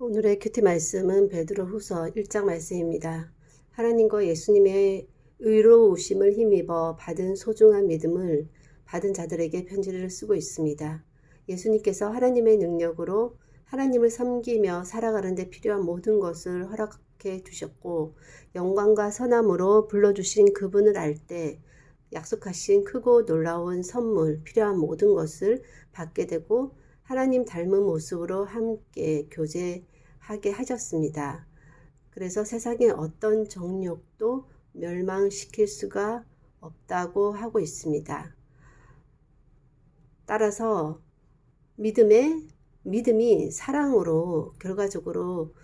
오늘의 큐티 말씀은 베드로후서 1장 말씀입니다. 하나님과 예수님의 의로우심을 힘입어 받은 소중한 믿음을 받은 자들에게 편지를 쓰고 있습니다. 예수님께서 하나님의 능력으로 하나님을 섬기며 살아가는 데 필요한 모든 것을 허락해 주셨고 영광과 선함으로 불러주신 그분을 알 때 약속하신 크고 놀라운 선물, 필요한 모든 것을 받게 되고 하나님 닮은 모습으로 함께 교제하게 하셨습니다. 그래서 세상의 어떤 정욕도 멸망시킬 수가 없다고 하고 있습니다. 따라서 믿음이 사랑으로 결과적으로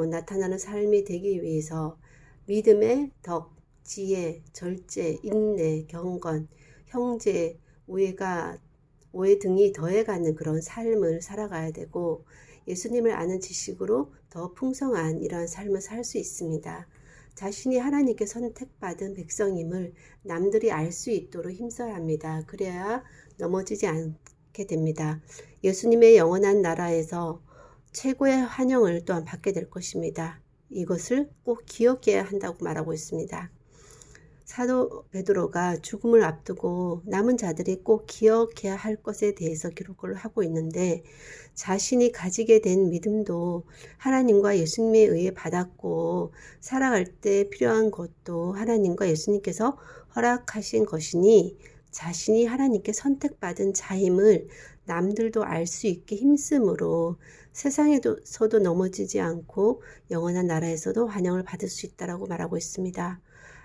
나타나는 삶이 되기 위해서 믿음의 덕, 지혜, 절제, 인내, 경건, 형제, 오해 등이 더해가는 그런 삶을 살아가야 되고 예수님을 아는 지식으로 더 풍성한 이러한 삶을 살 수 있습니다. 자신이 하나님께 선택받은 백성임을 남들이 알 수 있도록 힘써야 합니다. 그래야 넘어지지 않게 됩니다. 예수님의 영원한 나라에서 최고의 환영을 또한 받게 될 것입니다. 이것을 꼭 기억해야 한다고 말하고 있습니다. 사도 베드로가 죽음을 앞두고 남은 자들이 꼭 기억해야 할 것에 대해서 기록을 하고 있는데 자신이 가지게 된 믿음도 하나님과 예수님에 의해 받았고 살아갈 때 필요한 것도 하나님과 예수님께서 허락하신 것이니 자신이 하나님께 선택받은 자임을 남들도 알 수 있게 힘쓰므로 세상에서도 넘어지지 않고 영원한 나라에서도 환영을 받을 수 있다고 말하고 있습니다.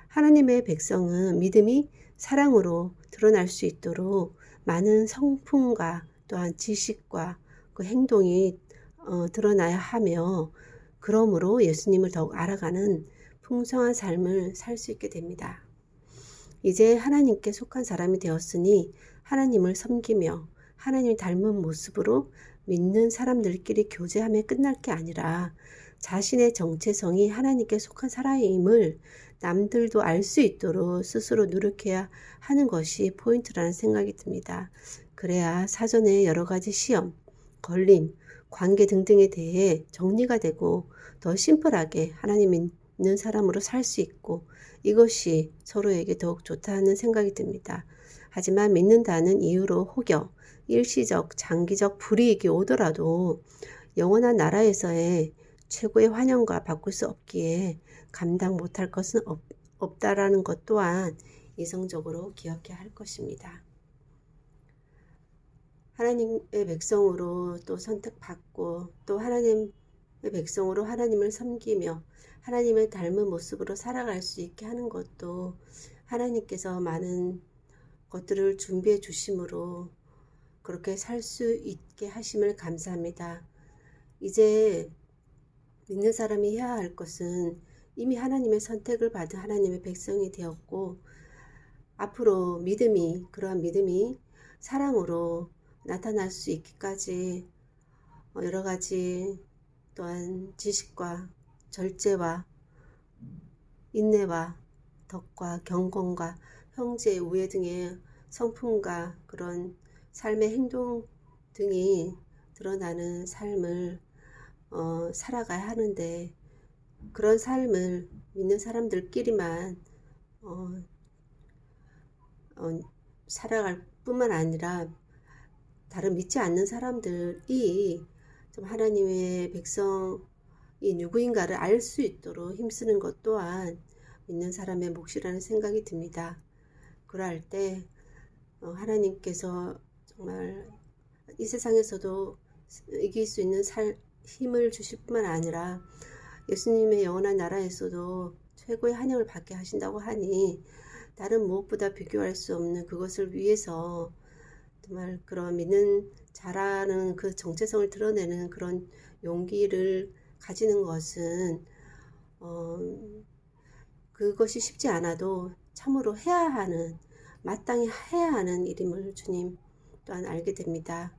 하나님의 백성은 믿음이 사랑으로 드러날 수 있도록 많은 성품과 또한 지식과 그 행동이 드러나야 하며 그러므로 예수님을 더욱 알아가는 풍성한 삶을 살 수 있게 됩니다. 이제 하나님께 속한 사람이 되었으니 하나님을 섬기며 하나님을 닮은 모습으로 믿는 사람들끼리 교제하며 끝날 게 아니라 자신의 정체성이 하나님께 속한 사람임을 남들도 알 수 있도록 스스로 노력해야 하는 것이 포인트라는 생각이 듭니다. 그래야 사전에 여러 가지 시험, 걸림, 관계 등등에 대해 정리가 되고 더 심플하게 하나님 믿는 사람으로 살 수 있고 이것이 서로에게 더욱 좋다는 생각이 듭니다. 하지만 믿는다는 이유로 혹여 일시적, 장기적 불이익이 오더라도 영원한 나라에서의 최고의 환영과 바꿀 수 없기에 감당 못할 것은 없다라는 것 또한 이성적으로 기억해야 할 것입니다. 하나님의 백성으로 또 선택받고 또 하나님의 백성으로 하나님을 섬기며 하나님을 닮은 모습으로 살아갈 수 있게 하는 것도 하나님께서 많은 것들을 준비해 주심으로 그렇게 살 수 있게 하심을 감사합니다. 이제 믿는 사람이 해야 할 것은 이미 하나님의 선택을 받은 하나님의 백성이 되었고 앞으로 그러한 믿음이 사랑으로 나타날 수 있기까지 여러 가지 또한 지식과 절제와 인내와 덕과 경건과 형제 우애 등의 성품과 그런 삶의 행동 등이 드러나는 삶을 살아가야 하는데 그런 삶을 믿는 사람들끼리만 살아갈 뿐만 아니라 다른 믿지 않는 사람들이 좀 하나님의 백성이 누구인가를 알 수 있도록 힘쓰는 것 또한 믿는 사람의 몫이라는 생각이 듭니다. 그럴 때 하나님께서 정말 이 세상에서도 이길 수 있는 힘을 주실 뿐만 아니라 예수님의 영원한 나라에서도 최고의 환영을 받게 하신다고 하니 다른 무엇보다 비교할 수 없는 그것을 위해서 정말 그런 믿는 자라는 그 정체성을 드러내는 그런 용기를 가지는 것은 그것이 쉽지 않아도 참으로 마땅히 해야 하는 일임을 주님 또한 알게 됩니다.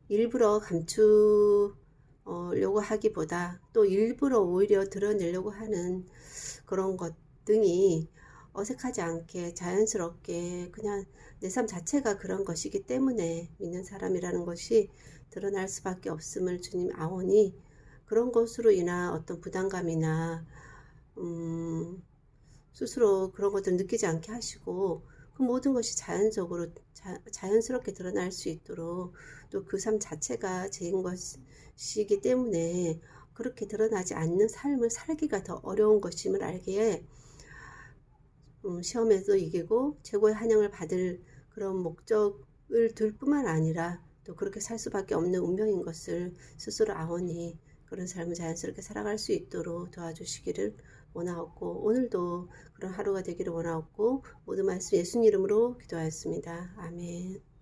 일부러 감추려고 하기보다 또 일부러 오히려 드러내려고 하는 그런 것 등이 어색하지 않게 자연스럽게 그냥 내 삶 자체가 그런 것이기 때문에 믿는 사람이라는 것이 드러날 수밖에 없음을 주님 아오니 그런 것으로 인한 어떤 부담감이나 음, 스스로 그런 것들 느끼지 않게 하시고 그 모든 것이 자연적으로 자연스럽게 드러날 수 있도록 또 그 삶 자체가 죄인 것이기 때문에 그렇게 드러나지 않는 삶을 살기가 더 어려운 것임을 알기에 시험에도 이기고 최고의 환영을 받을 그런 목적을 둘 뿐만 아니라 또 그렇게 살 수밖에 없는 운명인 것을 스스로 아오니 그런 삶을 자연스럽게 살아갈 수 있도록 도와주시기를 원하옵고 오늘도 그런 하루가 되기를 원하옵고 모든 말씀 예수님 이름으로 기도하였습니다. 아멘.